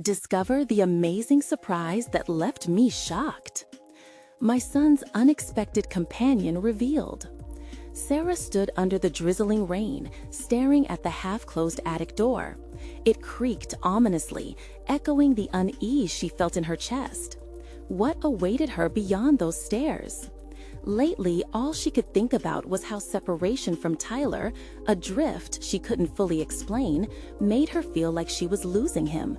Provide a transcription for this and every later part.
Discover the amazing surprise that left me shocked. My son's unexpected companion revealed. Sarah stood under the drizzling rain, staring at the half-closed attic door. It creaked ominously, echoing the unease she felt in her chest. What awaited her beyond those stairs? Lately, all she could think about was how separation from Tyler, a drift she couldn't fully explain, made her feel like she was losing him.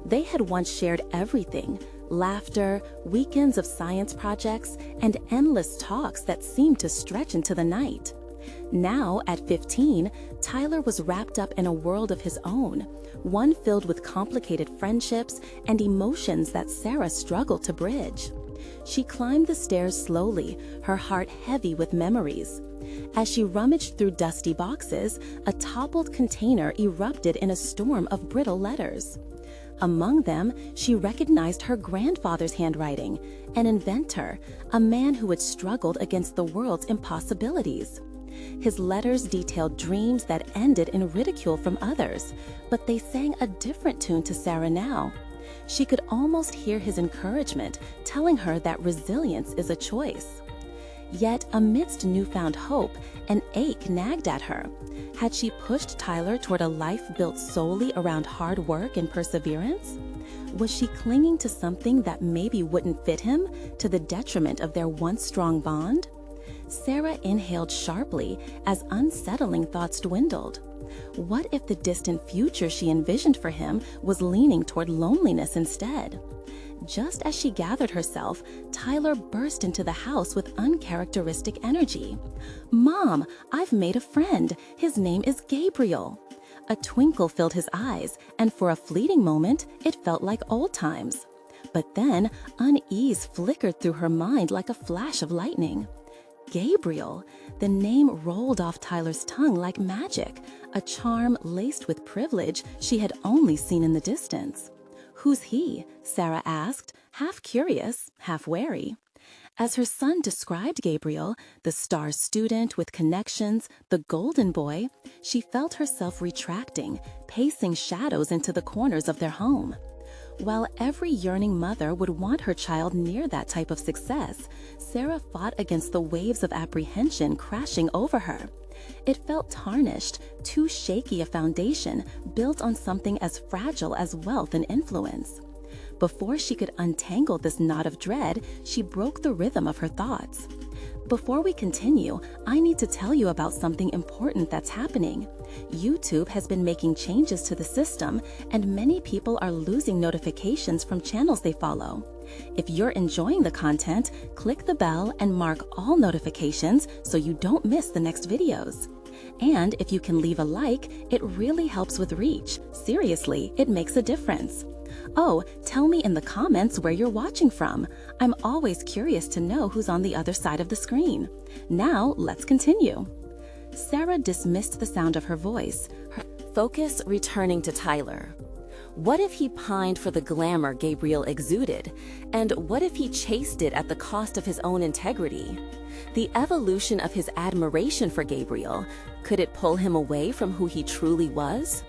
They had once shared everything: laughter, weekends of science projects, and endless talks that seemed to stretch into the night. Now, at 15, Tyler was wrapped up in a world of his own, one filled with complicated friendships and emotions that Sarah struggled to bridge. She climbed the stairs slowly, her heart heavy with memories. As she rummaged through dusty boxes, a toppled container erupted in a storm of brittle letters. Among them, she recognized her grandfather's handwriting, an inventor, a man who had struggled against the world's impossibilities. His letters detailed dreams that ended in ridicule from others, but they sang a different tune to Sarah now. She could almost hear his encouragement, telling her that resilience is a choice. Yet, amidst newfound hope, an ache nagged at her. Had she pushed Tyler toward a life built solely around hard work and perseverance? Was she clinging to something that maybe wouldn't fit him, to the detriment of their once strong bond? Sarah inhaled sharply as unsettling thoughts dwindled. What if the distant future she envisioned for him was leaning toward loneliness instead? Just as she gathered herself, Tyler burst into the house with uncharacteristic energy. "Mom, I've made a friend. His name is Gabriel." A twinkle filled his eyes, and for a fleeting moment, it felt like old times. But then, unease flickered through her mind like a flash of lightning. Gabriel, the name rolled off Tyler's tongue like magic, a charm laced with privilege she had only seen in the distance. "Who's he?" Sarah asked, half curious, half wary. As her son described Gabriel, the star student with connections, the golden boy, she felt herself retracting, pacing shadows into the corners of their home. While every yearning mother would want her child near that type of success, Sarah fought against the waves of apprehension crashing over her. It felt tarnished, too shaky a foundation built on something as fragile as wealth and influence. Before she could untangle this knot of dread, she broke the rhythm of her thoughts. Before we continue, I need to tell you about something important that's happening. YouTube has been making changes to the system, and many people are losing notifications from channels they follow. If you're enjoying the content, click the bell and mark all notifications so you don't miss the next videos. And if you can leave a like, it really helps with reach. Seriously, it makes a difference. Oh, tell me in the comments where you're watching from. I'm always curious to know who's on the other side of the screen. Now, let's continue. Sarah dismissed the sound of her voice, her focus returning to Tyler. What if he pined for the glamour Gabriel exuded? And what if he chased it at the cost of his own integrity? The evolution of his admiration for Gabriel, could it pull him away from who he truly was?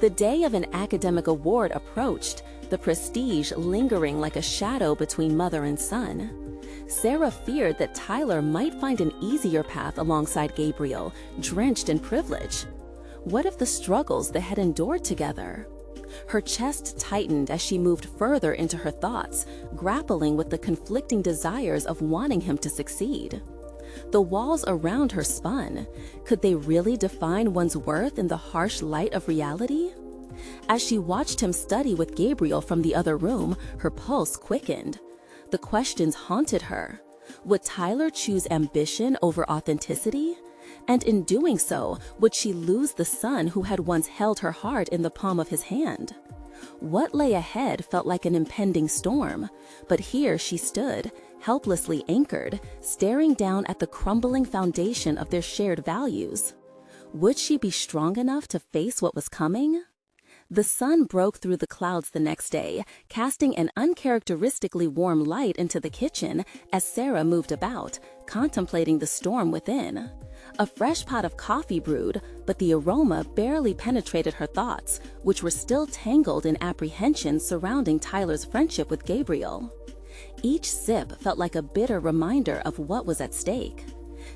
The day of an academic award approached, the prestige lingering like a shadow between mother and son. Sarah feared that Tyler might find an easier path alongside Gabriel, drenched in privilege. What if the struggles they had endured together? Her chest tightened as she moved further into her thoughts, grappling with the conflicting desires of wanting him to succeed. The walls around her spun. Could they really define one's worth in the harsh light of reality? As she watched him study with Gabriel from the other room, her pulse quickened. The questions haunted her. Would Tyler choose ambition over authenticity? And in doing so, would she lose the son who had once held her heart in the palm of his hand? What lay ahead felt like an impending storm, but here she stood, helplessly anchored, staring down at the crumbling foundation of their shared values. Would she be strong enough to face what was coming? The sun broke through the clouds the next day, casting an uncharacteristically warm light into the kitchen as Sarah moved about, contemplating the storm within. A fresh pot of coffee brewed, but the aroma barely penetrated her thoughts, which were still tangled in apprehension surrounding Tyler's friendship with Gabriel. Each sip felt like a bitter reminder of what was at stake.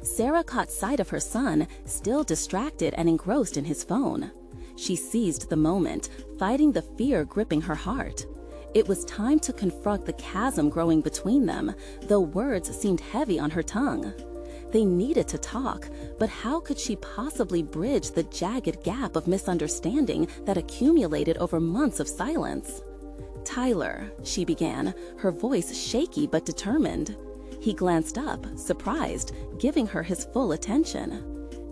Sarah caught sight of her son, still distracted and engrossed in his phone. She seized the moment, fighting the fear gripping her heart. It was time to confront the chasm growing between them, though words seemed heavy on her tongue. They needed to talk, but how could she possibly bridge the jagged gap of misunderstanding that accumulated over months of silence? "Tyler," she began, her voice shaky but determined. He glanced up, surprised, giving her his full attention.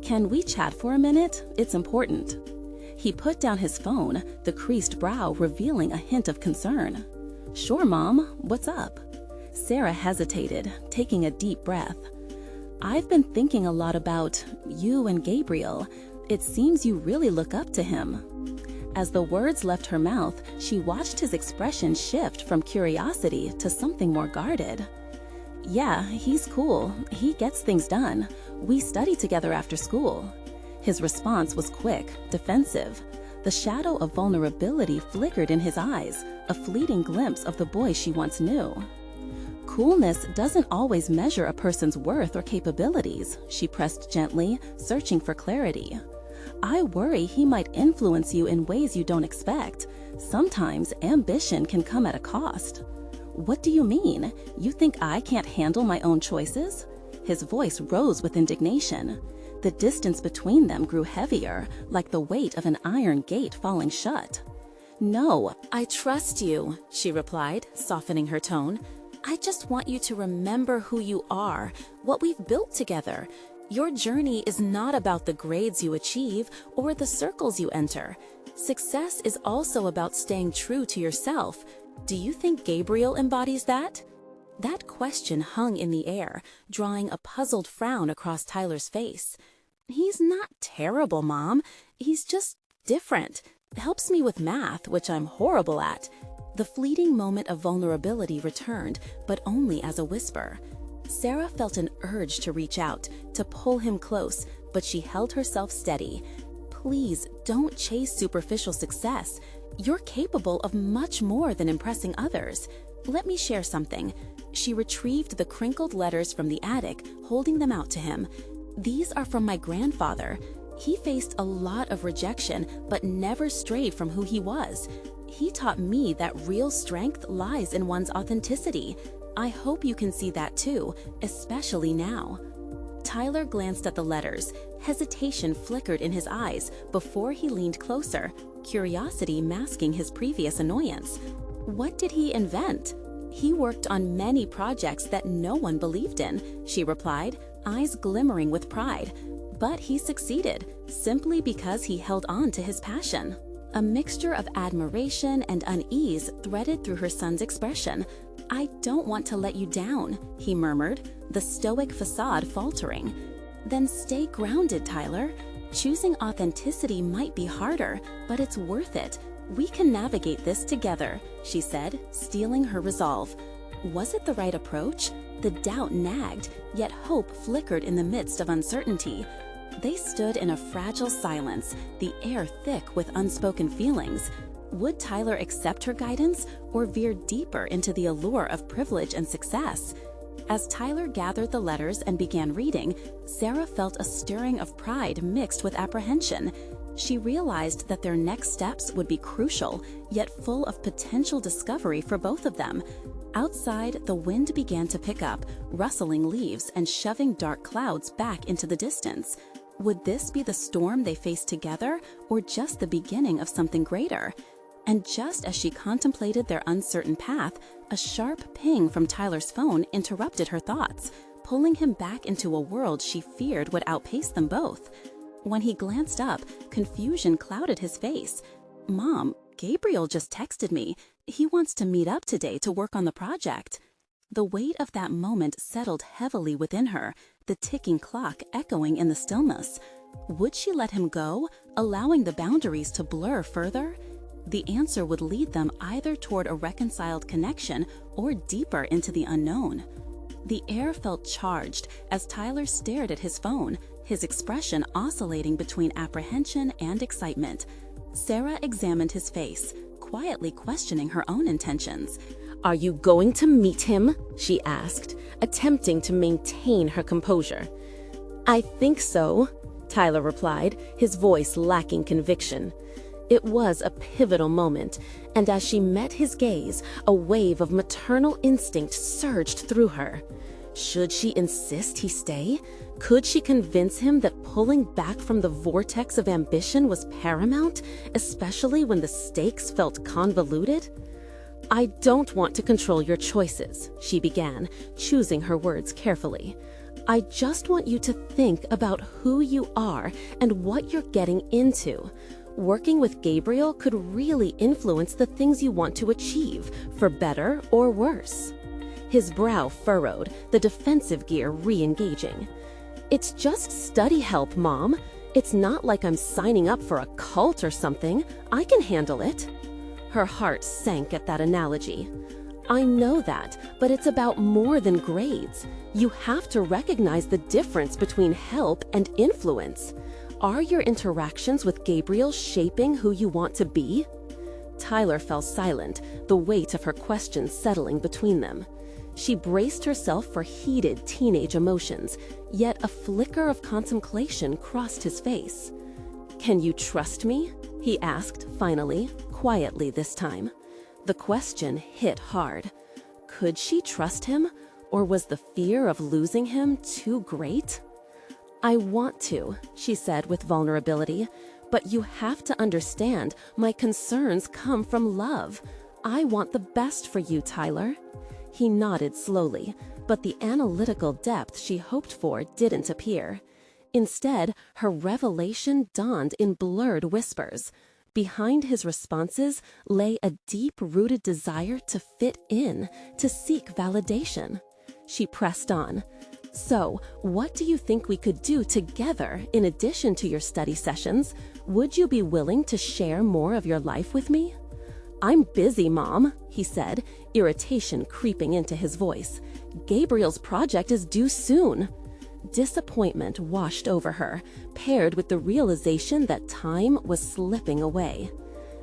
"Can we chat for a minute? It's important." He put down his phone, the creased brow revealing a hint of concern. "Sure, Mom. What's up?" Sarah hesitated, taking a deep breath. "I've been thinking a lot about you and Gabriel. It seems you really look up to him." As the words left her mouth, she watched his expression shift from curiosity to something more guarded. "Yeah, he's cool. He gets things done. We study together after school." His response was quick, defensive. The shadow of vulnerability flickered in his eyes, a fleeting glimpse of the boy she once knew. "Coolness doesn't always measure a person's worth or capabilities," she pressed gently, searching for clarity. "I worry he might influence you in ways you don't expect. Sometimes ambition can come at a cost." "What do you mean? You think I can't handle my own choices?" His voice rose with indignation. The distance between them grew heavier, like the weight of an iron gate falling shut. "No, I trust you," she replied, softening her tone. "I just want you to remember who you are, what we've built together. Your journey is not about the grades you achieve or the circles you enter. Success is also about staying true to yourself. Do you think Gabriel embodies that?" That question hung in the air, drawing a puzzled frown across Tyler's face. "He's not terrible, Mom. He's just different. Helps me with math, which I'm horrible at." The fleeting moment of vulnerability returned, but only as a whisper. Sarah felt an urge to reach out, to pull him close, but she held herself steady. "Please don't chase superficial success. You're capable of much more than impressing others. Let me share something." She retrieved the crinkled letters from the attic, holding them out to him. "These are from my grandfather. He faced a lot of rejection, but never strayed from who he was. He taught me that real strength lies in one's authenticity. I hope you can see that too, especially now." Tyler glanced at the letters. Hesitation flickered in his eyes before he leaned closer, curiosity masking his previous annoyance. What did he invent? "He worked on many projects that no one believed in," she replied, eyes glimmering with pride. "But he succeeded, simply because he held on to his passion." A mixture of admiration and unease threaded through her son's expression. "I don't want to let you down," he murmured, the stoic facade faltering. "Then stay grounded, Tyler. Choosing authenticity might be harder, but it's worth it. We can navigate this together," she said, steeling her resolve. Was it the right approach? The doubt nagged, yet hope flickered in the midst of uncertainty. They stood in a fragile silence, the air thick with unspoken feelings. Would Tyler accept her guidance or veer deeper into the allure of privilege and success? As Tyler gathered the letters and began reading, Sarah felt a stirring of pride mixed with apprehension. She realized that their next steps would be crucial, yet full of potential discovery for both of them. Outside, the wind began to pick up, rustling leaves and shoving dark clouds back into the distance. Would this be the storm they faced together, or just the beginning of something greater? And just as she contemplated their uncertain path, a sharp ping from Tyler's phone interrupted her thoughts, pulling him back into a world she feared would outpace them both. When he glanced up, confusion clouded his face. "Mom, Gabriel just texted me. He wants to meet up today to work on the project." The weight of that moment settled heavily within her, the ticking clock echoing in the stillness. Would she let him go, allowing the boundaries to blur further? The answer would lead them either toward a reconciled connection or deeper into the unknown. The air felt charged as Tyler stared at his phone, his expression oscillating between apprehension and excitement. Sarah examined his face, quietly questioning her own intentions. "Are you going to meet him?" she asked, attempting to maintain her composure. "I think so," Tyler replied, his voice lacking conviction. It was a pivotal moment, and as she met his gaze, a wave of maternal instinct surged through her. Should she insist he stay? Could she convince him that pulling back from the vortex of ambition was paramount, especially when the stakes felt convoluted? "I don't want to control your choices," she began, choosing her words carefully. "I just want you to think about who you are and what you're getting into. Working with Gabriel could really influence the things you want to achieve, for better or worse." His brow furrowed, the defensive gear re-engaging. "It's just study help, Mom. It's not like I'm signing up for a cult or something. I can handle it." Her heart sank at that analogy. "I know that, but it's about more than grades. You have to recognize the difference between help and influence. Are your interactions with Gabriel shaping who you want to be?" Tyler fell silent, the weight of her questions settling between them. She braced herself for heated teenage emotions, yet a flicker of contemplation crossed his face. "Can you trust me?" he asked finally, quietly this time. The question hit hard. Could she trust him, or was the fear of losing him too great? "I want to," she said with vulnerability, "but you have to understand my concerns come from love. I want the best for you, Tyler." He nodded slowly, but the analytical depth she hoped for didn't appear. Instead, her revelation dawned in blurred whispers. Behind his responses lay a deep-rooted desire to fit in, to seek validation. She pressed on. "So, what do you think we could do together in addition to your study sessions? Would you be willing to share more of your life with me?" "I'm busy, Mom," he said, irritation creeping into his voice. "Gabriel's project is due soon." Disappointment washed over her, paired with the realization that time was slipping away.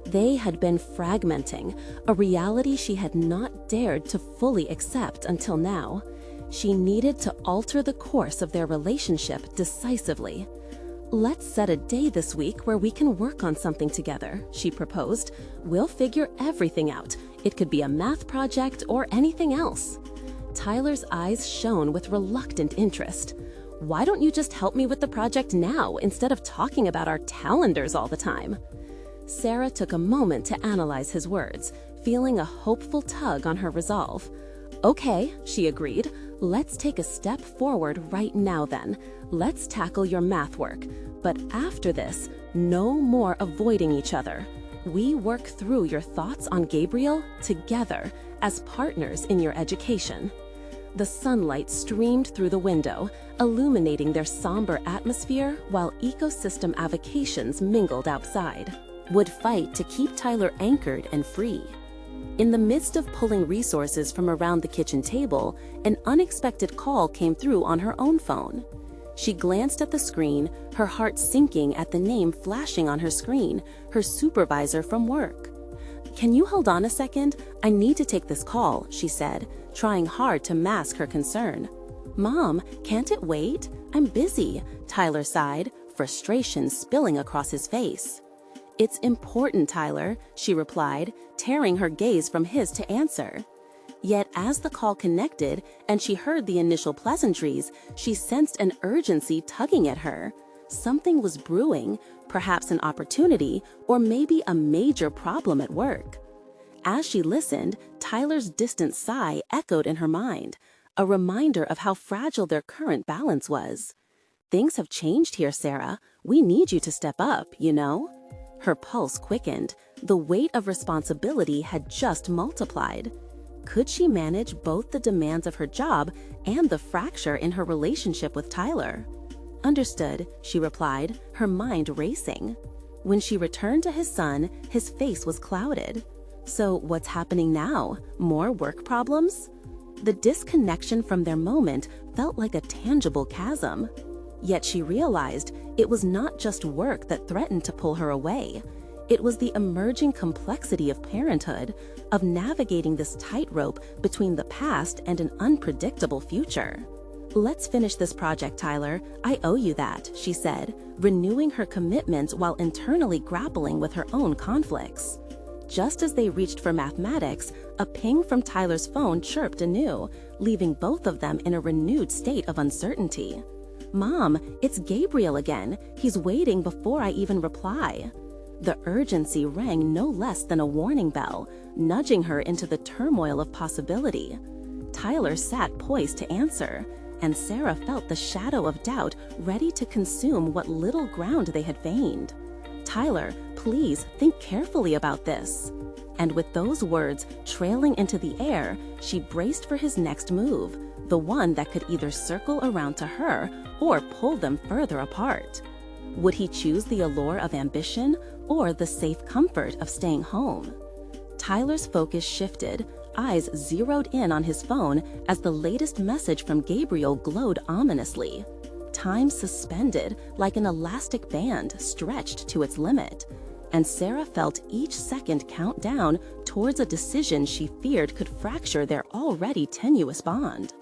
They had been fragmenting, a reality she had not dared to fully accept until now. She needed to alter the course of their relationship decisively. "Let's set a day this week where we can work on something together," she proposed. "We'll figure everything out. It could be a math project or anything else." Tyler's eyes shone with reluctant interest. "Why don't you just help me with the project now instead of talking about our calendars all the time?" Sarah took a moment to analyze his words, feeling a hopeful tug on her resolve. "Okay," she agreed. "Let's take a step forward right now then. Let's tackle your math work. But after this, no more avoiding each other. We work through your thoughts on Gabriel together as partners in your education." The sunlight streamed through the window, illuminating their somber atmosphere while ecosystem avocations mingled outside. Would fight to keep Tyler anchored and free. In the midst of pulling resources from around the kitchen table, an unexpected call came through on her own phone. She glanced at the screen, her heart sinking at the name flashing on her screen, her supervisor from work. "Can you hold on a second? I need to take this call," she said, trying hard to mask her concern. "Mom, can't it wait? I'm busy," Tyler sighed, frustration spilling across his face. "It's important, Tyler," she replied, tearing her gaze from his to answer. Yet as the call connected and she heard the initial pleasantries, she sensed an urgency tugging at her. Something was brewing, perhaps an opportunity, or maybe a major problem at work. As she listened, Tyler's distant sigh echoed in her mind, a reminder of how fragile their current balance was. "Things have changed here, Sarah. We need you to step up, you know?" Her pulse quickened. The weight of responsibility had just multiplied. Could she manage both the demands of her job and the fracture in her relationship with Tyler? "Understood," she replied, her mind racing. When she returned to his son, his face was clouded. So what's happening now? More work problems? The disconnection from their moment felt like a tangible chasm. Yet she realized it was not just work that threatened to pull her away. It was the emerging complexity of parenthood, of navigating this tightrope between the past and an unpredictable future. "Let's finish this project, Tyler. I owe you that," she said, renewing her commitment while internally grappling with her own conflicts. Just as they reached for mathematics, a ping from Tyler's phone chirped anew, leaving both of them in a renewed state of uncertainty. "Mom, it's Gabriel again. He's waiting before I even reply." The urgency rang no less than a warning bell, nudging her into the turmoil of possibility. Tyler sat poised to answer, and Sarah felt the shadow of doubt ready to consume what little ground they had gained. "Tyler, please think carefully about this." And with those words trailing into the air, she braced for his next move, the one that could either circle around to her or pull them further apart. Would he choose the allure of ambition or the safe comfort of staying home? Tyler's focus shifted, eyes zeroed in on his phone as the latest message from Gabriel glowed ominously. Time suspended like an elastic band stretched to its limit, and Sarah felt each second count down towards a decision she feared could fracture their already tenuous bond.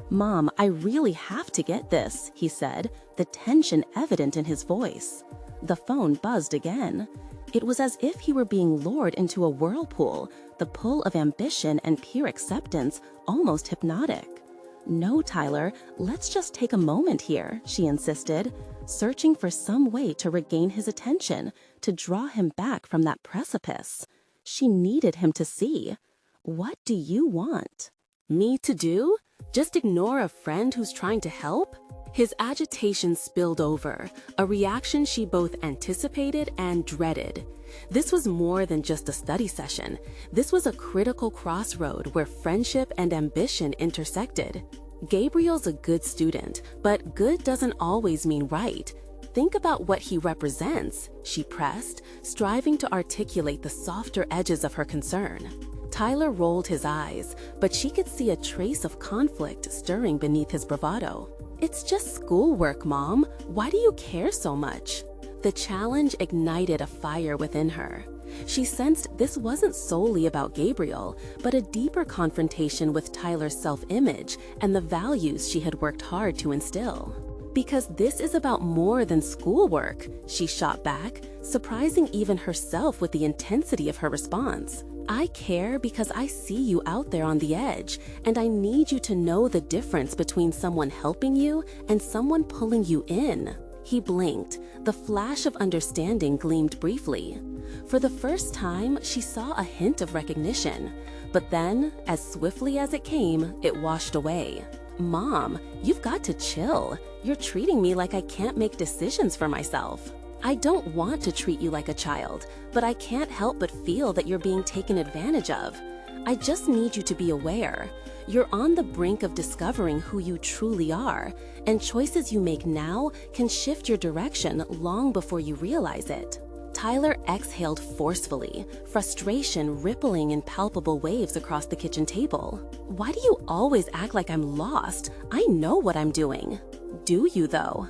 "Mom, I really have to get this," he said, the tension evident in his voice. The phone buzzed again. It was as if he were being lured into a whirlpool, the pull of ambition and pure acceptance almost hypnotic. "No, Tyler, let's just take a moment here," she insisted, searching for some way to regain his attention, to draw him back from that precipice. She needed him to see. "What do you want?" "Me to do? Just ignore a friend who's trying to help?" His agitation spilled over, a reaction she both anticipated and dreaded. This was more than just a study session. This was a critical crossroad where friendship and ambition intersected. Gabriel's a good student, but good doesn't always mean right. "Think about what he represents," she pressed, striving to articulate the softer edges of her concern. Tyler rolled his eyes, but she could see a trace of conflict stirring beneath his bravado. "It's just schoolwork, Mom. Why do you care so much?" The challenge ignited a fire within her. She sensed this wasn't solely about Gabriel, but a deeper confrontation with Tyler's self-image and the values she had worked hard to instill. "Because this is about more than schoolwork," she shot back, surprising even herself with the intensity of her response. "I care because I see you out there on the edge, and I need you to know the difference between someone helping you and someone pulling you in." He blinked. The flash of understanding gleamed briefly. For the first time, she saw a hint of recognition. But then, as swiftly as it came, it washed away. "Mom, you've got to chill. You're treating me like I can't make decisions for myself." "I don't want to treat you like a child, but I can't help but feel that you're being taken advantage of. I just need you to be aware. You're on the brink of discovering who you truly are, and choices you make now can shift your direction long before you realize it." Tyler exhaled forcefully, frustration rippling in palpable waves across the kitchen table. "Why do you always act like I'm lost? I know what I'm doing." "Do you, though?"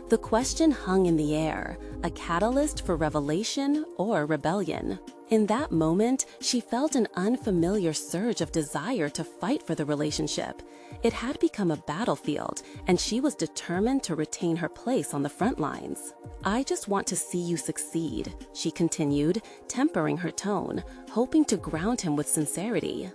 The question hung in the air, a catalyst for revelation or rebellion. In that moment, she felt an unfamiliar surge of desire to fight for the relationship. It had become a battlefield, and she was determined to retain her place on the front lines. "I just want to see you succeed," she continued, tempering her tone, hoping to ground him with sincerity.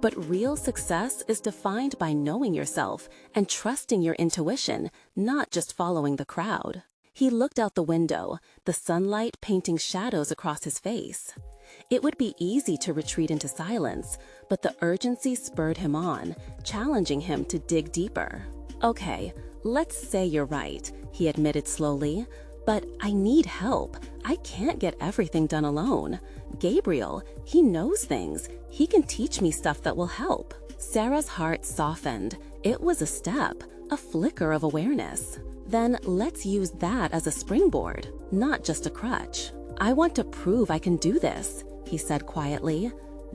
But real success is defined by knowing yourself and trusting your intuition, not just following the crowd. He looked out the window, the sunlight painting shadows across his face. It would be easy to retreat into silence, but the urgency spurred him on, challenging him to dig deeper. "Okay, let's say you're right," he admitted slowly. "But I need help. I can't get everything done alone. Gabriel, he knows things. He can teach me stuff that will help." Sarah's heart softened. It was a step, a flicker of awareness. Then let's use that as a springboard, not just a crutch. I want to prove I can do this, he said quietly.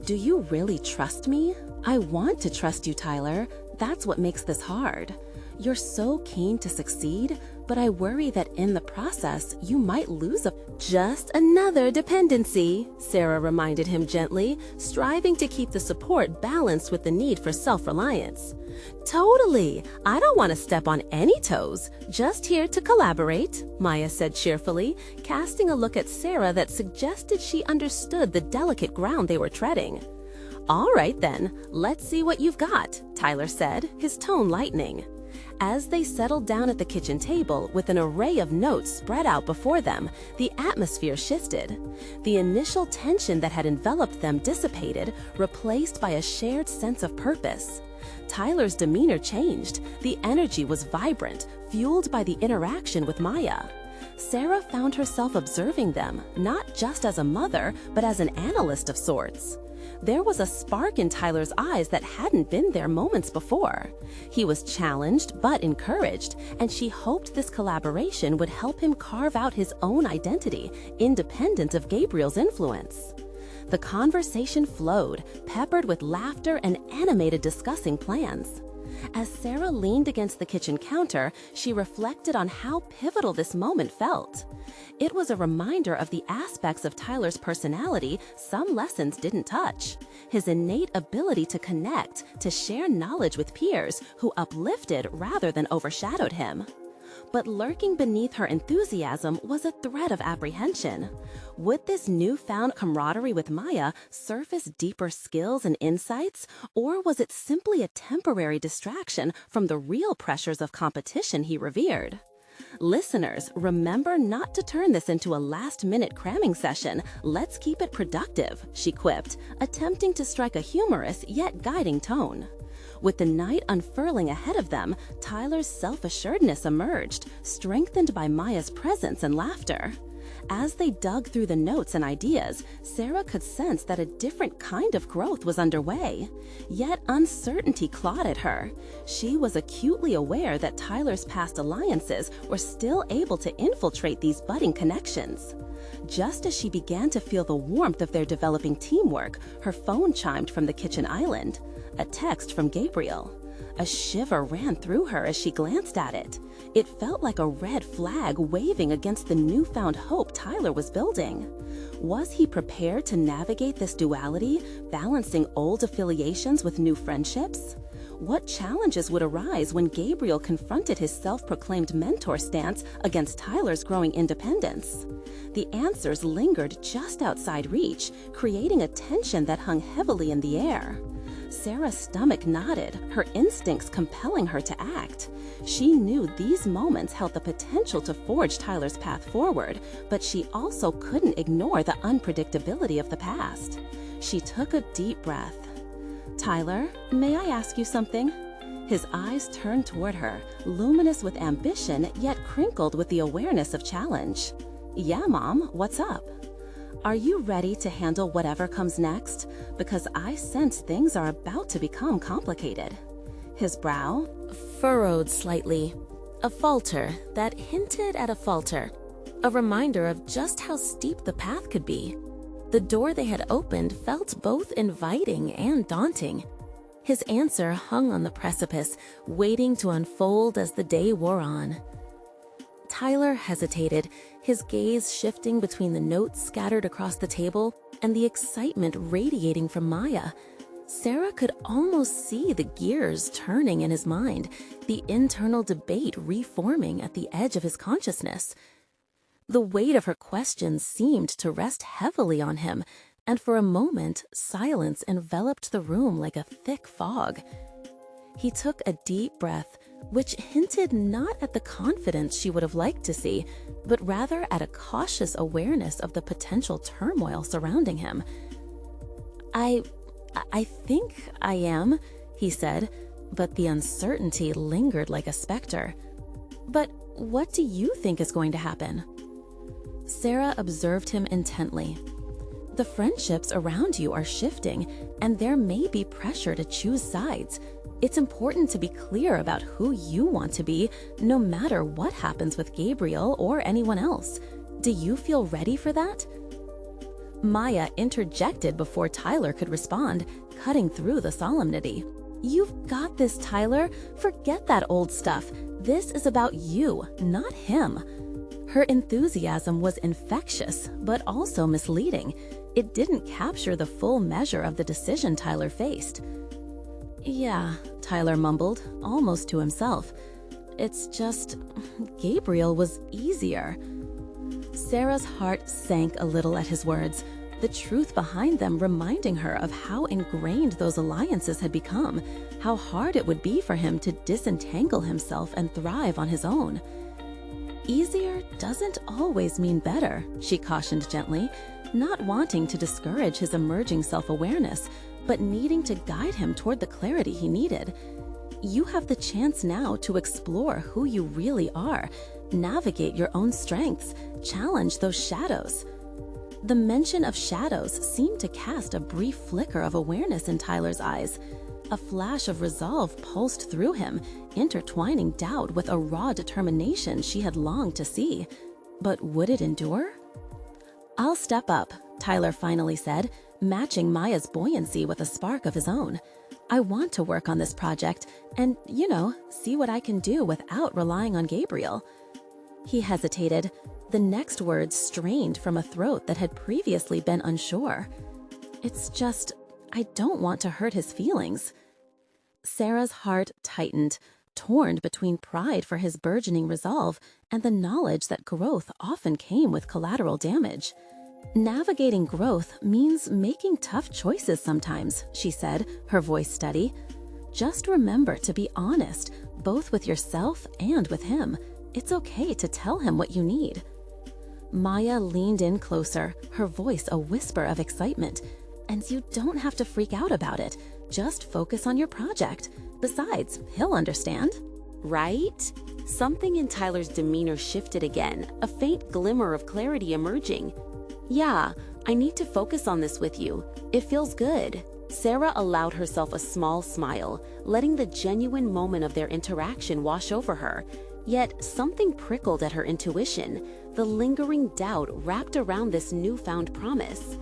Do you really trust me? I want to trust you, Tyler. That's what makes this hard. You're so keen to succeed, but I worry that in the process, you might lose Just another dependency, Sarah reminded him gently, striving to keep the support balanced with the need for self-reliance. Totally. I don't want to step on any toes. Just here to collaborate, Maya said cheerfully, casting a look at Sarah that suggested she understood the delicate ground they were treading. All right then, let's see what you've got, Tyler said, his tone lightening. As they settled down at the kitchen table with an array of notes spread out before them, the atmosphere shifted. The initial tension that had enveloped them dissipated, replaced by a shared sense of purpose. Tyler's demeanor changed. The energy was vibrant, fueled by the interaction with Maya. Sarah found herself observing them, not just as a mother, but as an analyst of sorts. There was a spark in Tyler's eyes that hadn't been there moments before. He was challenged but encouraged, and she hoped this collaboration would help him carve out his own identity, independent of Gabriel's influence. The conversation flowed, peppered with laughter and animated discussing plans. As Sarah leaned against the kitchen counter, she reflected on how pivotal this moment felt. It was a reminder of the aspects of Tyler's personality some lessons didn't touch. His innate ability to connect, to share knowledge with peers who uplifted rather than overshadowed him. But lurking beneath her enthusiasm was a thread of apprehension. Would this newfound camaraderie with Maya surface deeper skills and insights, or was it simply a temporary distraction from the real pressures of competition he revered? Listeners, remember not to turn this into a last-minute cramming session. Let's keep it productive, she quipped, attempting to strike a humorous yet guiding tone. With the night unfurling ahead of them, Tyler's self-assuredness emerged, strengthened by Maya's presence and laughter. As they dug through the notes and ideas, Sarah could sense that a different kind of growth was underway. Yet uncertainty clawed at her. She was acutely aware that Tyler's past alliances were still able to infiltrate these budding connections. Just as she began to feel the warmth of their developing teamwork, her phone chimed from the kitchen island. A text from Gabriel. A shiver ran through her as she glanced at it. It felt like a red flag waving against the newfound hope Tyler was building. Was he prepared to navigate this duality, balancing old affiliations with new friendships? What challenges would arise when Gabriel confronted his self-proclaimed mentor stance against Tyler's growing independence? The answers lingered just outside reach, creating a tension that hung heavily in the air. Sarah's stomach knotted, her instincts compelling her to act. She knew these moments held the potential to forge Tyler's path forward, but she also couldn't ignore the unpredictability of the past. She took a deep breath. Tyler, may I ask you something? His eyes turned toward her, luminous with ambition yet crinkled with the awareness of challenge. Yeah, Mom, what's up? Are you ready to handle whatever comes next? Because I sense things are about to become complicated. His brow furrowed slightly, a falter that hinted at a falter, a reminder of just how steep the path could be. The door they had opened felt both inviting and daunting. His answer hung on the precipice, waiting to unfold as the day wore on. Tyler hesitated, his gaze shifting between the notes scattered across the table and the excitement radiating from Maya. Sarah could almost see the gears turning in his mind, the internal debate reforming at the edge of his consciousness. The weight of her questions seemed to rest heavily on him, and for a moment, silence enveloped the room like a thick fog. He took a deep breath, which hinted not at the confidence she would have liked to see, but rather at a cautious awareness of the potential turmoil surrounding him. I think I am, he said, but the uncertainty lingered like a specter. But what do you think is going to happen? Sarah observed him intently. The friendships around you are shifting, and there may be pressure to choose sides. It's important to be clear about who you want to be, no matter what happens with Gabriel or anyone else. Do you feel ready for that? Maya interjected before Tyler could respond, cutting through the solemnity. You've got this, Tyler. Forget that old stuff. This is about you, not him. Her enthusiasm was infectious, but also misleading. It didn't capture the full measure of the decision Tyler faced. Yeah, Tyler mumbled, almost to himself. It's just, Gabriel was easier. Sarah's heart sank a little at his words, the truth behind them reminding her of how ingrained those alliances had become, how hard it would be for him to disentangle himself and thrive on his own. Easier doesn't always mean better, she cautioned gently, not wanting to discourage his emerging self-awareness, but needing to guide him toward the clarity he needed. You have the chance now to explore who you really are, navigate your own strengths, challenge those shadows. The mention of shadows seemed to cast a brief flicker of awareness in Tyler's eyes. A flash of resolve pulsed through him, intertwining doubt with a raw determination she had longed to see. But would it endure? I'll step up, Tyler finally said, matching Maya's buoyancy with a spark of his own. I want to work on this project and, see what I can do without relying on Gabriel. He hesitated, the next words strained from a throat that had previously been unsure. It's just, I don't want to hurt his feelings. Sarah's heart tightened, torn between pride for his burgeoning resolve and the knowledge that growth often came with collateral damage. Navigating growth means making tough choices sometimes, she said, her voice steady. Just remember to be honest, both with yourself and with him. It's okay to tell him what you need. Maya leaned in closer, her voice a whisper of excitement. And you don't have to freak out about it. Just focus on your project. Besides, he'll understand. Right? Something in Tyler's demeanor shifted again, a faint glimmer of clarity emerging. Yeah, I need to focus on this with you. It feels good. Sarah allowed herself a small smile, letting the genuine moment of their interaction wash over her. Yet something prickled at her intuition, the lingering doubt wrapped around this newfound promise.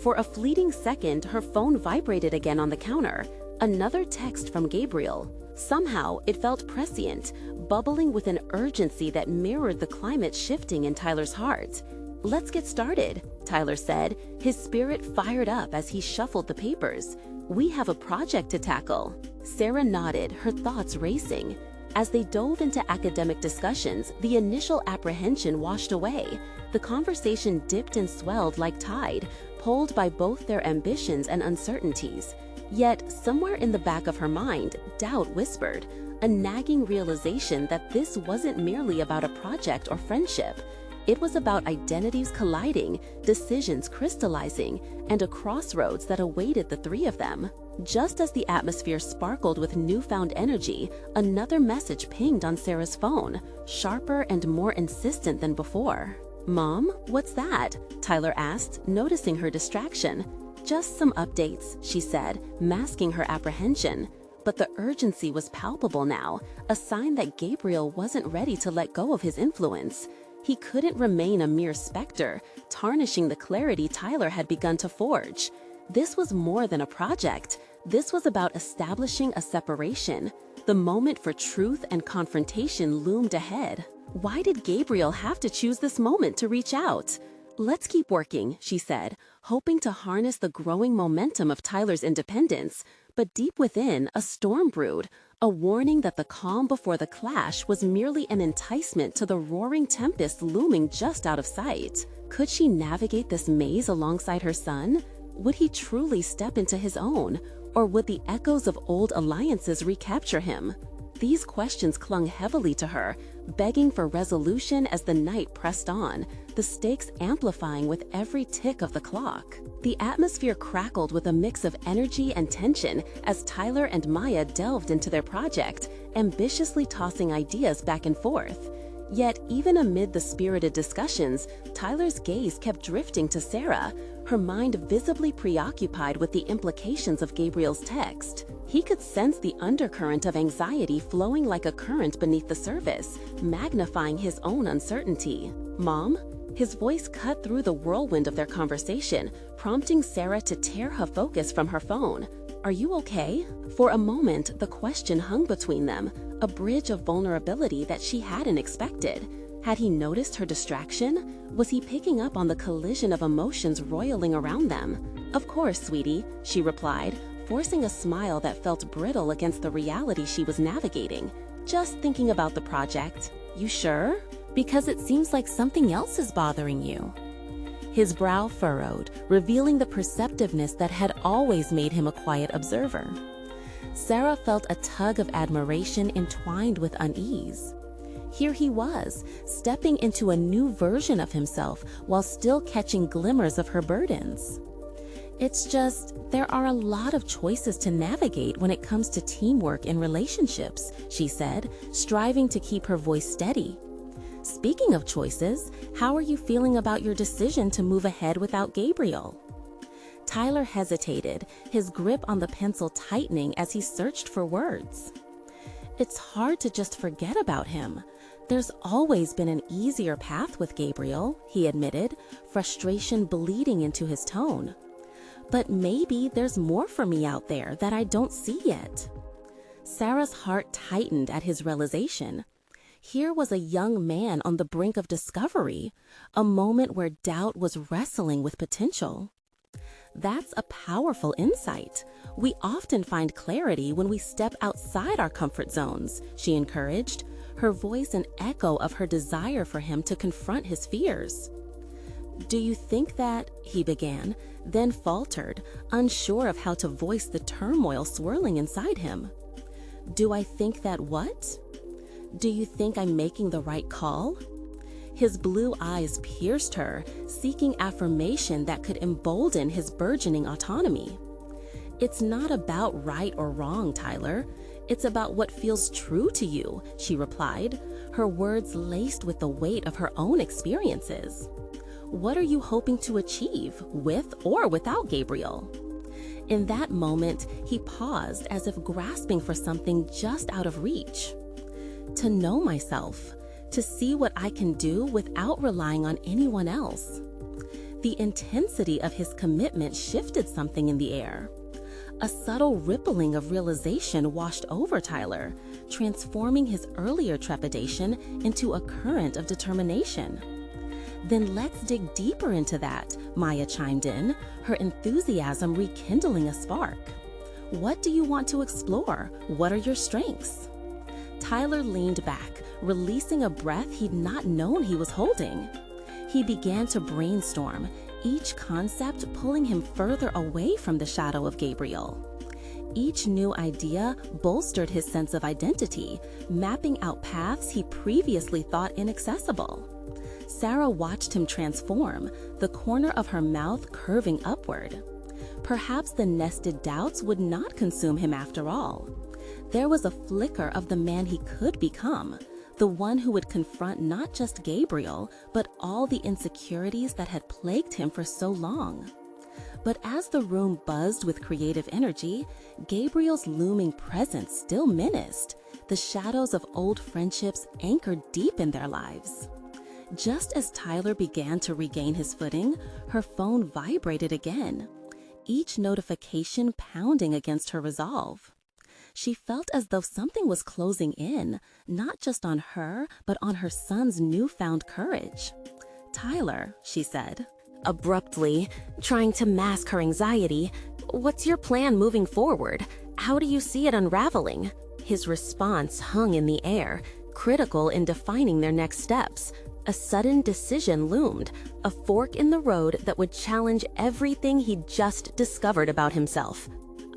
For a fleeting second, her phone vibrated again on the counter. Another text from Gabriel. Somehow, it felt prescient, bubbling with an urgency that mirrored the climate shifting in Tyler's heart. Let's get started, Tyler said, his spirit fired up as he shuffled the papers. We have a project to tackle. Sarah nodded, her thoughts racing. As they dove into academic discussions, the initial apprehension washed away. The conversation dipped and swelled like tide, pulled by both their ambitions and uncertainties. Yet, somewhere in the back of her mind, doubt whispered, a nagging realization that this wasn't merely about a project or friendship. It was about identities colliding, decisions crystallizing, and a crossroads that awaited the three of them. Just as the atmosphere sparkled with newfound energy, another message pinged on Sarah's phone, sharper and more insistent than before. Mom, what's that? Tyler asked, noticing her distraction. Just some updates, she said, masking her apprehension. But the urgency was palpable now, a sign that Gabriel wasn't ready to let go of his influence. He couldn't remain a mere specter, tarnishing the clarity Tyler had begun to forge. This was more than a project. This was about establishing a separation. The moment for truth and confrontation loomed ahead. Why did Gabriel have to choose this moment to reach out? Let's keep working, she said, hoping to harness the growing momentum of Tyler's independence. But deep within, a storm brewed, a warning that the calm before the clash was merely an enticement to the roaring tempest looming just out of sight. Could she navigate this maze alongside her son? Would he truly step into his own? Or would the echoes of old alliances recapture him? These questions clung heavily to her, begging for resolution as the night pressed on, the stakes amplifying with every tick of the clock. The atmosphere crackled with a mix of energy and tension as Tyler and Maya delved into their project, ambitiously tossing ideas back and forth. Yet, even amid the spirited discussions, Tyler's gaze kept drifting to Sarah, her mind visibly preoccupied with the implications of Gabriel's text. He could sense the undercurrent of anxiety flowing like a current beneath the surface, magnifying his own uncertainty. Mom, His voice cut through the whirlwind of their conversation, prompting Sarah to tear her focus from her phone. "Are you okay?" For a moment, the question hung between them, a bridge of vulnerability that she hadn't expected. Had he noticed her distraction? Was he picking up on the collision of emotions roiling around them? "Of course, sweetie," she replied, forcing a smile that felt brittle against the reality she was navigating. "Just thinking about the project." "You sure? Because it seems like something else is bothering you." His brow furrowed, revealing the perceptiveness that had always made him a quiet observer. Sarah felt a tug of admiration entwined with unease. Here he was, stepping into a new version of himself while still catching glimmers of her burdens. "It's just, there are a lot of choices to navigate when it comes to teamwork in relationships," she said, striving to keep her voice steady. "Speaking of choices, how are you feeling about your decision to move ahead without Gabriel?" Tyler hesitated, his grip on the pencil tightening as he searched for words. "It's hard to just forget about him. There's always been an easier path with Gabriel," he admitted, frustration bleeding into his tone. "But maybe there's more for me out there that I don't see yet." Sarah's heart tightened at his realization. Here was a young man on the brink of discovery, a moment where doubt was wrestling with potential. That's a powerful insight. We often find clarity when we step outside our comfort zones, she encouraged, her voice an echo of her desire for him to confront his fears. "Do you think that," he began, then faltered, unsure of how to voice the turmoil swirling inside him. "Do I think that what? Do you think I'm making the right call?" His blue eyes pierced her, seeking affirmation that could embolden his burgeoning autonomy. "It's not about right or wrong, Tyler. It's about what feels true to you," she replied, her words laced with the weight of her own experiences. "What are you hoping to achieve, with or without Gabriel?" In that moment, he paused as if grasping for something just out of reach. "To know myself, to see what I can do without relying on anyone else." The intensity of his commitment shifted something in the air. A subtle rippling of realization washed over Tyler, transforming his earlier trepidation into a current of determination. "Then let's dig deeper into that," Maya chimed in, her enthusiasm rekindling a spark. "What do you want to explore? What are your strengths?" Tyler leaned back, releasing a breath he'd not known he was holding. He began to brainstorm, each concept pulling him further away from the shadow of Gabriel. Each new idea bolstered his sense of identity, mapping out paths he previously thought inaccessible. Sarah watched him transform, the corner of her mouth curving upward. Perhaps the nested doubts would not consume him after all. There was a flicker of the man he could become, the one who would confront not just Gabriel, but all the insecurities that had plagued him for so long. But as the room buzzed with creative energy, Gabriel's looming presence still menaced, the shadows of old friendships anchored deep in their lives. Just as Tyler began to regain his footing, her phone vibrated again, each notification pounding against her resolve. She felt as though something was closing in, not just on her, but on her son's newfound courage. "Tyler," she said, abruptly, trying to mask her anxiety, "what's your plan moving forward? How do you see it unraveling?" His response hung in the air, critical in defining their next steps. A sudden decision loomed, a fork in the road that would challenge everything he'd just discovered about himself.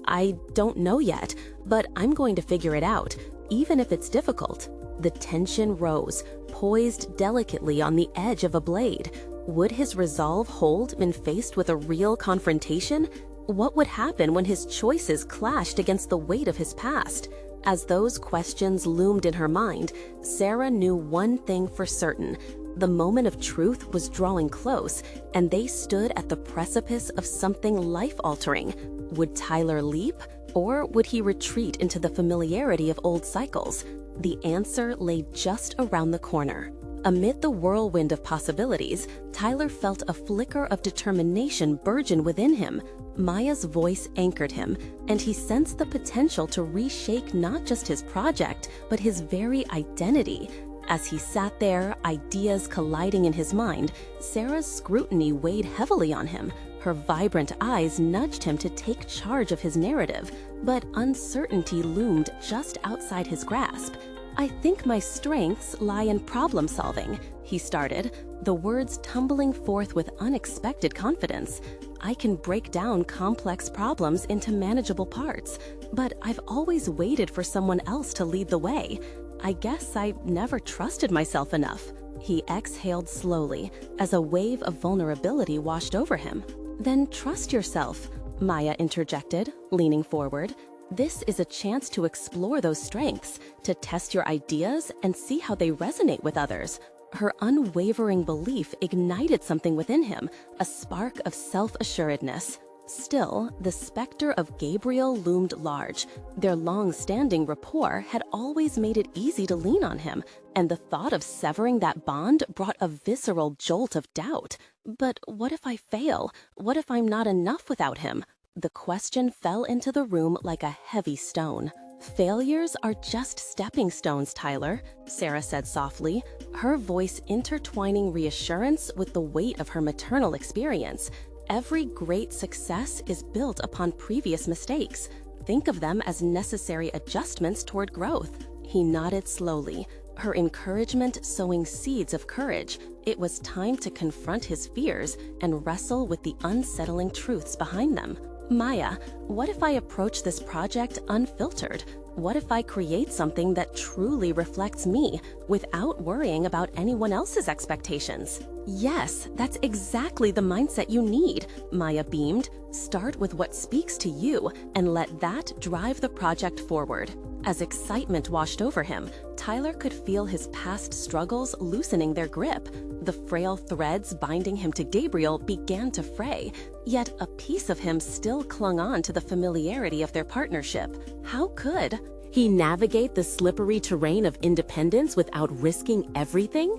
"I don't know yet, but I'm going to figure it out, even if it's difficult." The tension rose, poised delicately on the edge of a blade. Would his resolve hold when faced with a real confrontation? What would happen when his choices clashed against the weight of his past? As those questions loomed in her mind, Sarah knew one thing for certain. The moment of truth was drawing close, and they stood at the precipice of something life-altering. Would Tyler leap, or would he retreat into the familiarity of old cycles? The answer lay just around the corner. Amid the whirlwind of possibilities, Tyler felt a flicker of determination burgeon within him. Maya's voice anchored him, and he sensed the potential to reshape not just his project, but his very identity. As he sat there, ideas colliding in his mind, Sarah's scrutiny weighed heavily on him. Her vibrant eyes nudged him to take charge of his narrative, but uncertainty loomed just outside his grasp. "I think my strengths lie in problem solving," he started, the words tumbling forth with unexpected confidence. "I can break down complex problems into manageable parts, but I've always waited for someone else to lead the way. I guess I never trusted myself enough." He exhaled slowly as a wave of vulnerability washed over him. "Then trust yourself," Maya interjected, leaning forward. "This is a chance to explore those strengths, to test your ideas and see how they resonate with others." Her unwavering belief ignited something within him, a spark of self-assuredness. Still, the specter of Gabriel loomed large. Their long-standing rapport had always made it easy to lean on him, and the thought of severing that bond brought a visceral jolt of doubt. But what if I fail? What if I'm not enough without him? The question fell into the room like a heavy stone. "Failures are just stepping stones, Tyler," Sarah said softly, her voice intertwining reassurance with the weight of her maternal experience. "Every great success is built upon previous mistakes. Think of them as necessary adjustments toward growth." He nodded slowly, her encouragement sowing seeds of courage. It was time to confront his fears and wrestle with the unsettling truths behind them. "Maya, what if I approach this project unfiltered? What if I create something that truly reflects me without worrying about anyone else's expectations?" "Yes, that's exactly the mindset you need," Maya beamed. "Start with what speaks to you and let that drive the project forward." As excitement washed over him, Tyler could feel his past struggles loosening their grip. The frail threads binding him to Gabriel began to fray, yet a piece of him still clung on to the familiarity of their partnership. How could he navigate the slippery terrain of independence without risking everything?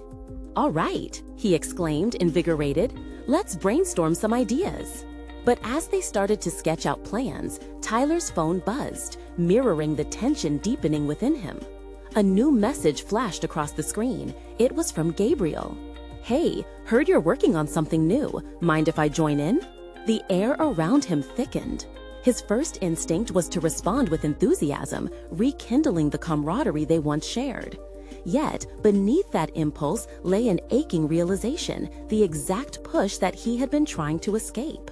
"All right," he exclaimed, invigorated. "Let's brainstorm some ideas." But as they started to sketch out plans, Tyler's phone buzzed, mirroring the tension deepening within him. A new message flashed across the screen. It was from Gabriel. "Hey, heard you're working on something new. Mind if I join in?" The air around him thickened. His first instinct was to respond with enthusiasm, rekindling the camaraderie they once shared. Yet, beneath that impulse lay an aching realization, the exact push that he had been trying to escape.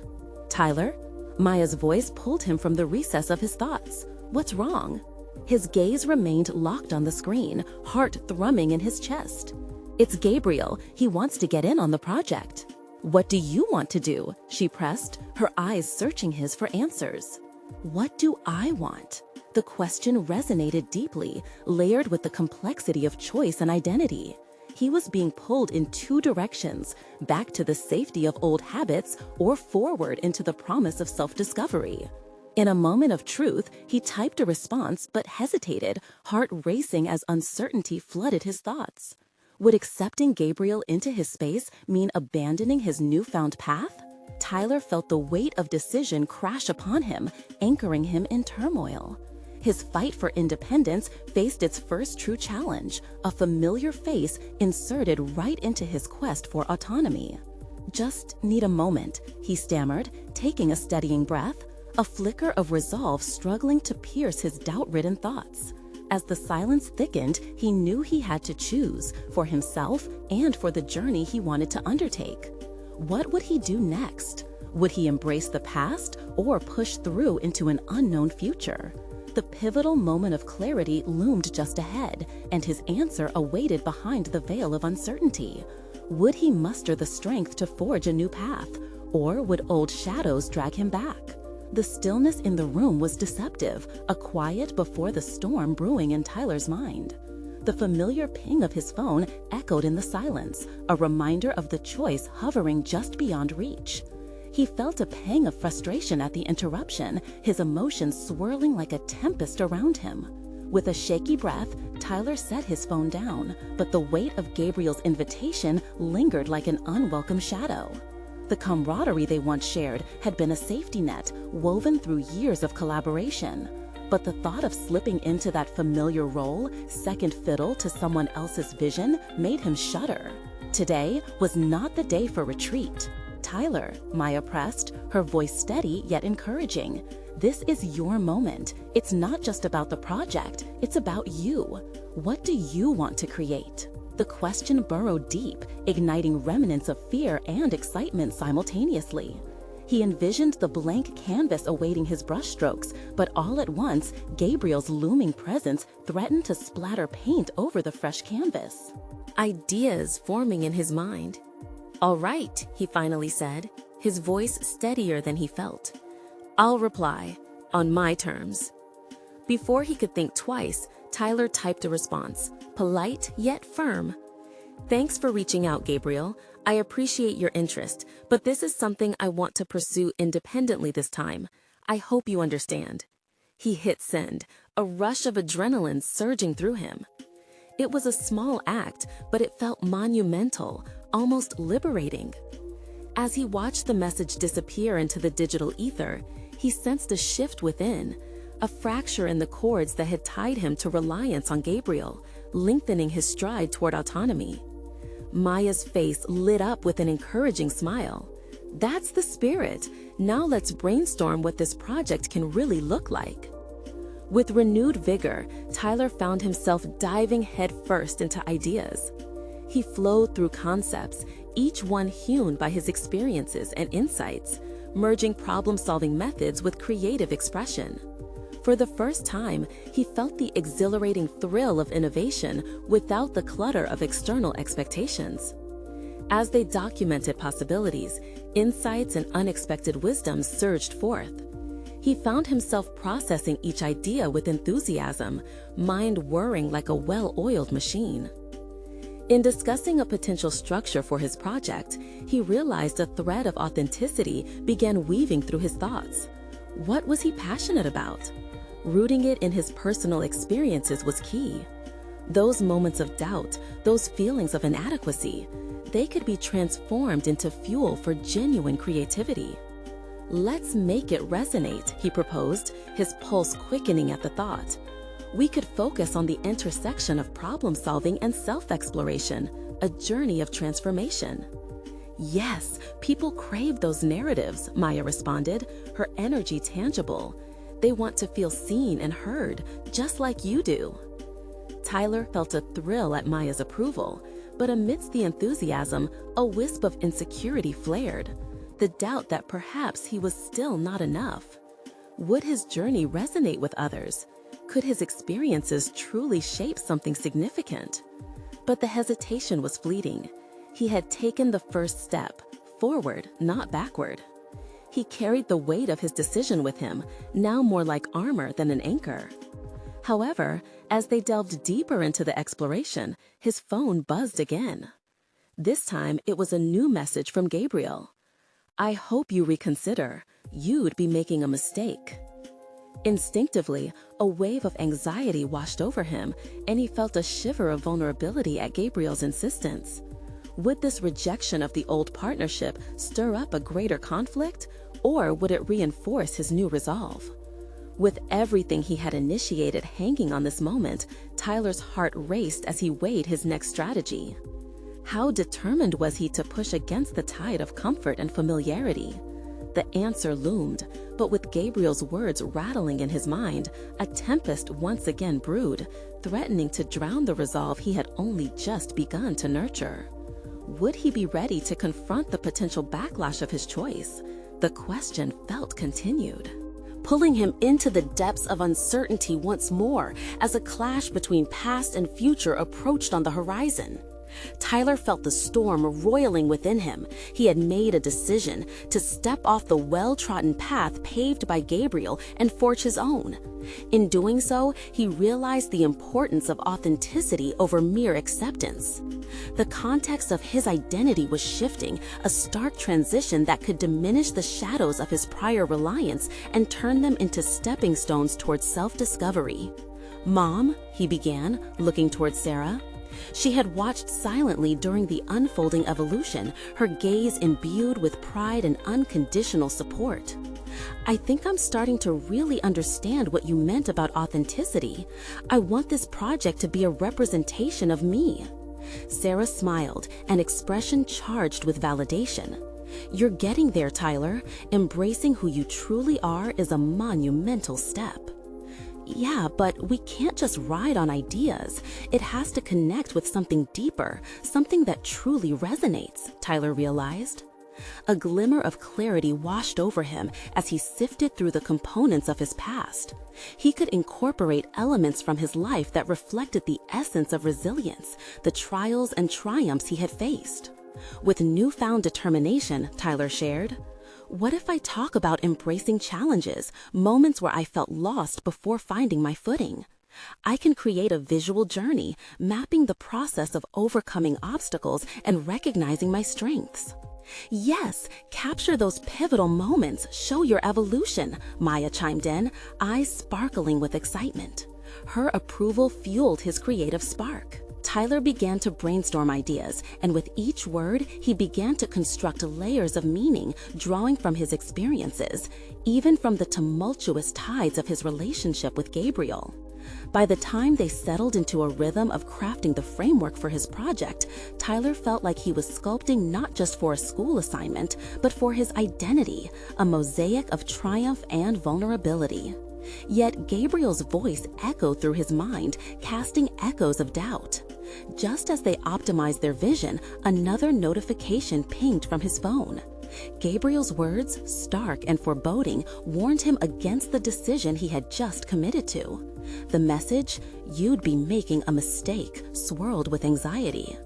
"Tyler?" Maya's voice pulled him from the recess of his thoughts. "What's wrong?" His gaze remained locked on the screen, heart thrumming in his chest. "It's Gabriel. He wants to get in on the project." "What do you want to do?" she pressed, her eyes searching his for answers. "What do I want?" The question resonated deeply, layered with the complexity of choice and identity. He was being pulled in two directions, back to the safety of old habits or forward into the promise of self-discovery. In a moment of truth, he typed a response but hesitated, heart racing as uncertainty flooded his thoughts. Would accepting Gabriel into his space mean abandoning his newfound path? Tyler felt the weight of decision crash upon him, anchoring him in turmoil. His fight for independence faced its first true challenge, a familiar face inserted right into his quest for autonomy. "Just need a moment," he stammered, taking a steadying breath, a flicker of resolve struggling to pierce his doubt-ridden thoughts. As the silence thickened, he knew he had to choose, for himself and for the journey he wanted to undertake. What would he do next? Would he embrace the past or push through into an unknown future? The pivotal moment of clarity loomed just ahead, and his answer awaited behind the veil of uncertainty. Would he muster the strength to forge a new path, or would old shadows drag him back? The stillness in the room was deceptive, a quiet before the storm brewing in Tyler's mind. The familiar ping of his phone echoed in the silence, a reminder of the choice hovering just beyond reach. He felt a pang of frustration at the interruption, his emotions swirling like a tempest around him. With a shaky breath, Tyler set his phone down, but the weight of Gabriel's invitation lingered like an unwelcome shadow. The camaraderie they once shared had been a safety net woven through years of collaboration. But the thought of slipping into that familiar role, second fiddle to someone else's vision, made him shudder. Today was not the day for retreat. "Tyler," Maya pressed, her voice steady yet encouraging. "This is your moment. It's not just about the project, it's about you. What do you want to create?" The question burrowed deep, igniting remnants of fear and excitement simultaneously. He envisioned the blank canvas awaiting his brushstrokes, but all at once, Gabriel's looming presence threatened to splatter paint over the fresh canvas. Ideas forming in his mind. "All right," he finally said, his voice steadier than he felt. "I'll reply, on my terms." Before he could think twice, Tyler typed a response, polite yet firm. "Thanks for reaching out, Gabriel. I appreciate your interest, but this is something I want to pursue independently this time. I hope you understand." He hit send, a rush of adrenaline surging through him. It was a small act, but it felt monumental, almost liberating. As he watched the message disappear into the digital ether, he sensed a shift within, a fracture in the cords that had tied him to reliance on Gabriel, lengthening his stride toward autonomy. Maya's face lit up with an encouraging smile. "That's the spirit. Now let's brainstorm what this project can really look like." With renewed vigor, Tyler found himself diving headfirst into ideas. He flowed through concepts, each one hewn by his experiences and insights, merging problem-solving methods with creative expression. For the first time, he felt the exhilarating thrill of innovation without the clutter of external expectations. As they documented possibilities, insights and unexpected wisdom surged forth. He found himself processing each idea with enthusiasm, mind whirring like a well-oiled machine. In discussing a potential structure for his project, he realized a thread of authenticity began weaving through his thoughts. What was he passionate about? Rooting it in his personal experiences was key. Those moments of doubt, those feelings of inadequacy, they could be transformed into fuel for genuine creativity. "Let's make it resonate," he proposed, his pulse quickening at the thought. "We could focus on the intersection of problem-solving and self-exploration, a journey of transformation." "Yes, people crave those narratives," Maya responded, her energy tangible. "They want to feel seen and heard, just like you do." Tyler felt a thrill at Maya's approval, but amidst the enthusiasm, a wisp of insecurity flared, the doubt that perhaps he was still not enough. Would his journey resonate with others? Could his experiences truly shape something significant? But the hesitation was fleeting. He had taken the first step, forward, not backward. He carried the weight of his decision with him, now more like armor than an anchor. However, as they delved deeper into the exploration, his phone buzzed again. This time, it was a new message from Gabriel. "I hope you reconsider. You'd be making a mistake." Instinctively, a wave of anxiety washed over him, and he felt a shiver of vulnerability at Gabriel's insistence. Would this rejection of the old partnership stir up a greater conflict, or would it reinforce his new resolve? With everything he had initiated hanging on this moment, Tyler's heart raced as he weighed his next strategy. How determined was he to push against the tide of comfort and familiarity? The answer loomed, but with Gabriel's words rattling in his mind, a tempest once again brewed, threatening to drown the resolve he had only just begun to nurture. Would he be ready to confront the potential backlash of his choice? The question felt continued, pulling him into the depths of uncertainty once more as a clash between past and future approached on the horizon. Tyler felt the storm roiling within him. He had made a decision to step off the well-trodden path paved by Gabriel and forge his own. In doing so, he realized the importance of authenticity over mere acceptance. The context of his identity was shifting, a stark transition that could diminish the shadows of his prior reliance and turn them into stepping stones towards self-discovery. "Mom," he began, looking towards Sarah. She had watched silently during the unfolding evolution, her gaze imbued with pride and unconditional support. "I think I'm starting to really understand what you meant about authenticity. I want this project to be a representation of me." Sarah smiled, an expression charged with validation. "You're getting there, Tyler. Embracing who you truly are is a monumental step." "Yeah, but we can't just ride on ideas. It has to connect with something deeper, something that truly resonates," Tyler realized. A glimmer of clarity washed over him as he sifted through the components of his past. He could incorporate elements from his life that reflected the essence of resilience, the trials and triumphs he had faced. With newfound determination, Tyler shared, "What if I talk about embracing challenges, moments where I felt lost before finding my footing? I can create a visual journey, mapping the process of overcoming obstacles and recognizing my strengths." "Yes, capture those pivotal moments, show your evolution," Maya chimed in, eyes sparkling with excitement. Her approval fueled his creative spark. Tyler began to brainstorm ideas, and with each word, he began to construct layers of meaning, drawing from his experiences, even from the tumultuous tides of his relationship with Gabriel. By the time they settled into a rhythm of crafting the framework for his project, Tyler felt like he was sculpting not just for a school assignment, but for his identity, a mosaic of triumph and vulnerability. Yet Gabriel's voice echoed through his mind, casting echoes of doubt. Just as they optimized their vision, another notification pinged from his phone. Gabriel's words, stark and foreboding, warned him against the decision he had just committed to. The message, "You'd be making a mistake," swirled with anxiety.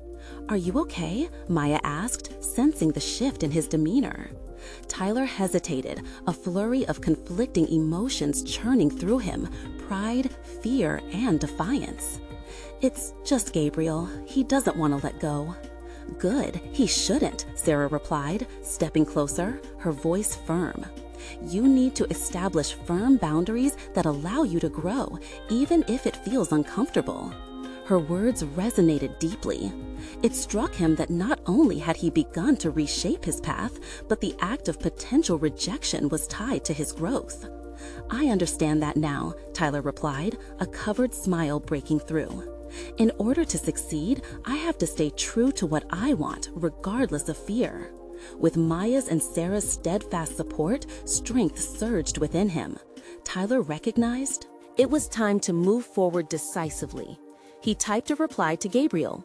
"Are you okay?" Maya asked, sensing the shift in his demeanor. Tyler hesitated, a flurry of conflicting emotions churning through him, pride, fear, and defiance. "It's just Gabriel. He doesn't want to let go." "Good, he shouldn't," Sarah replied, stepping closer, her voice firm. "You need to establish firm boundaries that allow you to grow, even if it feels uncomfortable." Her words resonated deeply. It struck him that not only had he begun to reshape his path, but the act of potential rejection was tied to his growth. "I understand that now," Tyler replied, a covered smile breaking through. "In order to succeed, I have to stay true to what I want, regardless of fear." With Maya's and Sarah's steadfast support, strength surged within him. Tyler recognized it was time to move forward decisively. He typed a reply to Gabriel.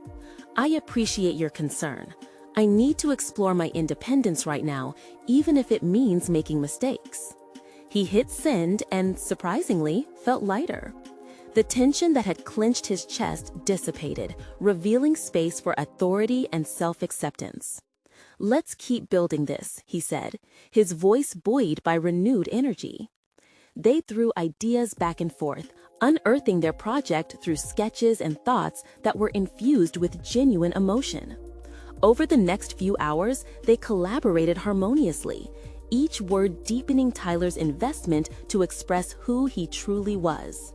"I appreciate your concern. I need to explore my independence right now, even if it means making mistakes." He hit send and, surprisingly, felt lighter. The tension that had clenched his chest dissipated, revealing space for authority and self-acceptance. "Let's keep building this," he said, his voice buoyed by renewed energy. They threw ideas back and forth, unearthing their project through sketches and thoughts that were infused with genuine emotion. Over the next few hours, they collaborated harmoniously, each word deepening Tyler's investment to express who he truly was.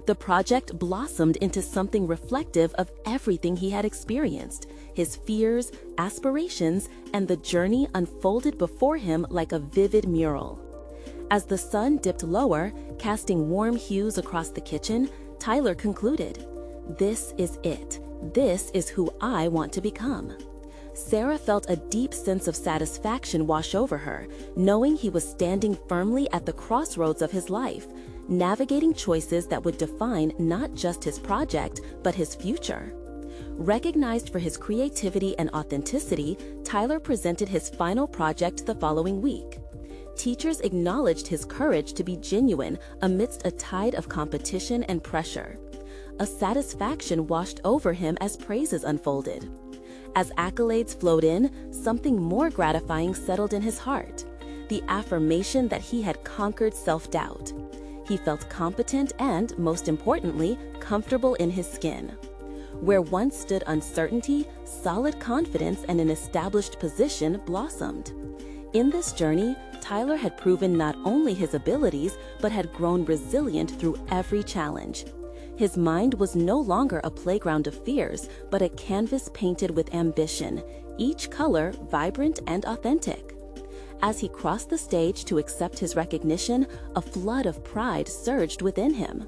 The project blossomed into something reflective of everything he had experienced, his fears, aspirations, and the journey unfolded before him like a vivid mural. As the sun dipped lower, casting warm hues across the kitchen, Tyler concluded, "This is it. This is who I want to become." Sarah felt a deep sense of satisfaction wash over her, knowing he was standing firmly at the crossroads of his life, navigating choices that would define not just his project, but his future. Recognized for his creativity and authenticity, Tyler presented his final project the following week. Teachers acknowledged his courage to be genuine amidst a tide of competition and pressure. A satisfaction washed over him as praises unfolded. As accolades flowed in, something more gratifying settled in his heart, the affirmation that he had conquered self-doubt. He felt competent and, most importantly, comfortable in his skin. Where once stood uncertainty, solid confidence and an established position blossomed. In this journey, Tyler had proven not only his abilities, but had grown resilient through every challenge. His mind was no longer a playground of fears, but a canvas painted with ambition, each color vibrant and authentic. As he crossed the stage to accept his recognition, a flood of pride surged within him.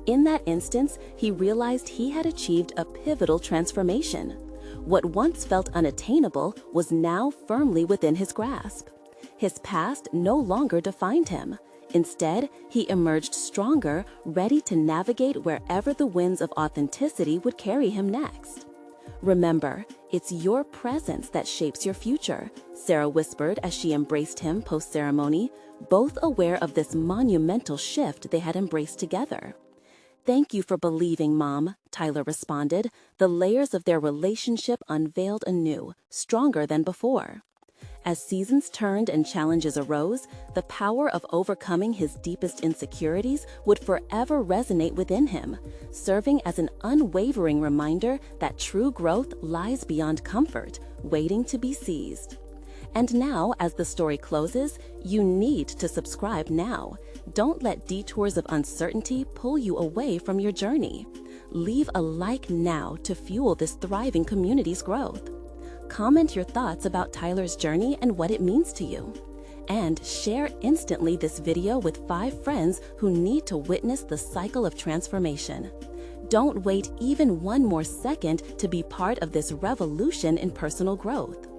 In that instance, he realized he had achieved a pivotal transformation. What once felt unattainable was now firmly within his grasp. His past no longer defined him. Instead, he emerged stronger, ready to navigate wherever the winds of authenticity would carry him next. "Remember, it's your presence that shapes your future," Sarah whispered as she embraced him post-ceremony, both aware of this monumental shift they had embraced together. "Thank you for believing, Mom," Tyler responded, the layers of their relationship unveiled anew, stronger than before. As seasons turned and challenges arose, the power of overcoming his deepest insecurities would forever resonate within him, serving as an unwavering reminder that true growth lies beyond comfort, waiting to be seized. And now, as the story closes, you need to subscribe now. Don't let detours of uncertainty pull you away from your journey. Leave a like now to fuel this thriving community's growth. Comment your thoughts about Tyler's journey and what it means to you. And share instantly this video with 5 friends who need to witness the cycle of transformation. Don't wait even one more second to be part of this revolution in personal growth.